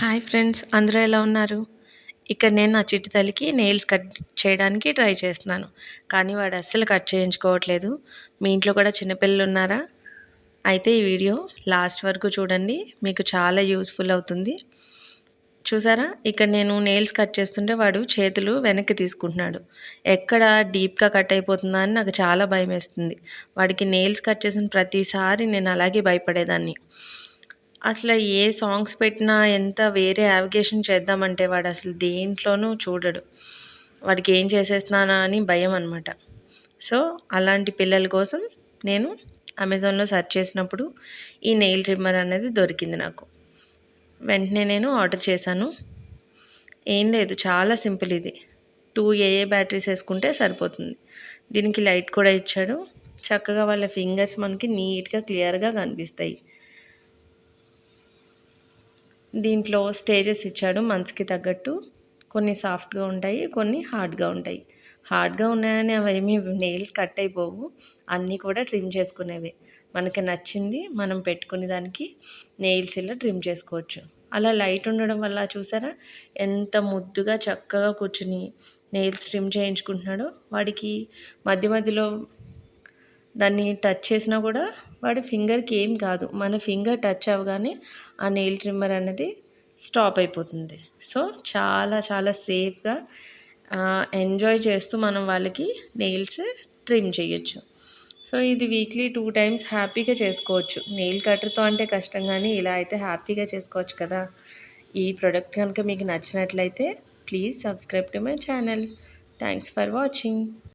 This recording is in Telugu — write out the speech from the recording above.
హాయ్ ఫ్రెండ్స్, అందరూ ఎలా ఉన్నారు? ఇక్కడ నేను నా చిట్టి తల్లికి నెయిల్స్ కట్ చేయడానికి ట్రై చేస్తున్నాను. కానీ వాడు అస్సలు కట్ చేయించుకోవట్లేదు. మీ ఇంట్లో కూడా చిన్న పిల్లలున్నారా? అయితే ఈ వీడియో లాస్ట్ వరకు చూడండి. మీకు చాలా యూస్‌ఫుల్ అవుతుంది. చూసారా? ఇక్కడ నేను నెయిల్స్ కట్ చేస్తుంటే వాడు చేతులు వెనక్కి తీసుకుంటున్నాడు. ఎక్కడ డీప్‌గా కట్ అయిపోతుందా అని నాకు చాలా భయమేస్తుంది. వాడికి నెయిల్స్ కట్ చేసిన ప్రతిసారి నేను అలాగే భయపడేదాన్ని. అసలు ఏ సాంగ్స్ పెట్టినా ఎంత వేరే యావిగేషన్ చేద్దామంటే వాడసలు దేంట్లోనూ చూడడు. వాడికి ఏం చేసేస్తున్నానా అని భయమనమాట. సో, అలాంటి పిల్లల కోసం నేను అమెజాన్‌లో సెర్చ్ చేసినప్పుడు ఈ నెయిల్ ట్రిమ్మర్ అనేది దొరికింది నాకు. వెంటనే నేను ఆర్డర్ చేశాను. ఏం లేదు, చాలా సింపుల్ ఇది. 2 ఏఏ బ్యాటరీస్ ఏసుకుంటే సరిపోతుంది. దీనికి లైట్ కూడా ఇచ్చాడు. చక్కగా వాళ్ళ ఫింగర్స్ మనకి నీట్‌గా, క్లియర్‌గా కనిపిస్తాయి. దీంట్లో స్టేజెస్ ఇచ్చాడు మంత్స్‌కి తగ్గట్టు. కొన్ని సాఫ్ట్‌గా ఉంటాయి, కొన్ని హార్డ్‌గా ఉంటాయి. హార్డ్‌గా ఉన్నాయని అవేమీ నెయిల్స్ కట్ అయిపోవు. అన్నీ కూడా ట్రిమ్ చేసుకునేవే. మనకి నచ్చింది మనం పెట్టుకునే దానికి నెయిల్స్ ఇలా ట్రిమ్ చేసుకోవచ్చు. అలా లైట్ ఉండడం వల్ల చూసారా ఎంత ముద్దుగా చక్కగా కూర్చుని నెయిల్స్ ట్రిమ్ చేయించుకుంటున్నాడో. వాడికి మధ్య మధ్యలో దాన్ని టచ్ చేసినా కూడా వాడి ఫింగర్కి ఏం కాదు. మన ఫింగర్ టచ్ అవ్వగానే ఆ నెయిల్ ట్రిమ్మర్ అనేది స్టాప్ అయిపోతుంది. సో, చాలా చాలా సేఫ్‌గా ఎంజాయ్ చేస్తూ మనం వాళ్ళకి నెయిల్స్ ట్రిమ్ చేయొచ్చు. సో, ఇది వీక్లీ 2 టైమ్స్ హ్యాపీగా చేసుకోవచ్చు. నెయిల్ కట్టర్‌తో అంటే కష్టం గానీ, ఇలా అయితే హ్యాపీగా చేసుకోవచ్చు కదా! ఈ ప్రొడక్ట్ కనుక మీకు నచ్చినట్లయితే please subscribe to my channel. Thanks for watching.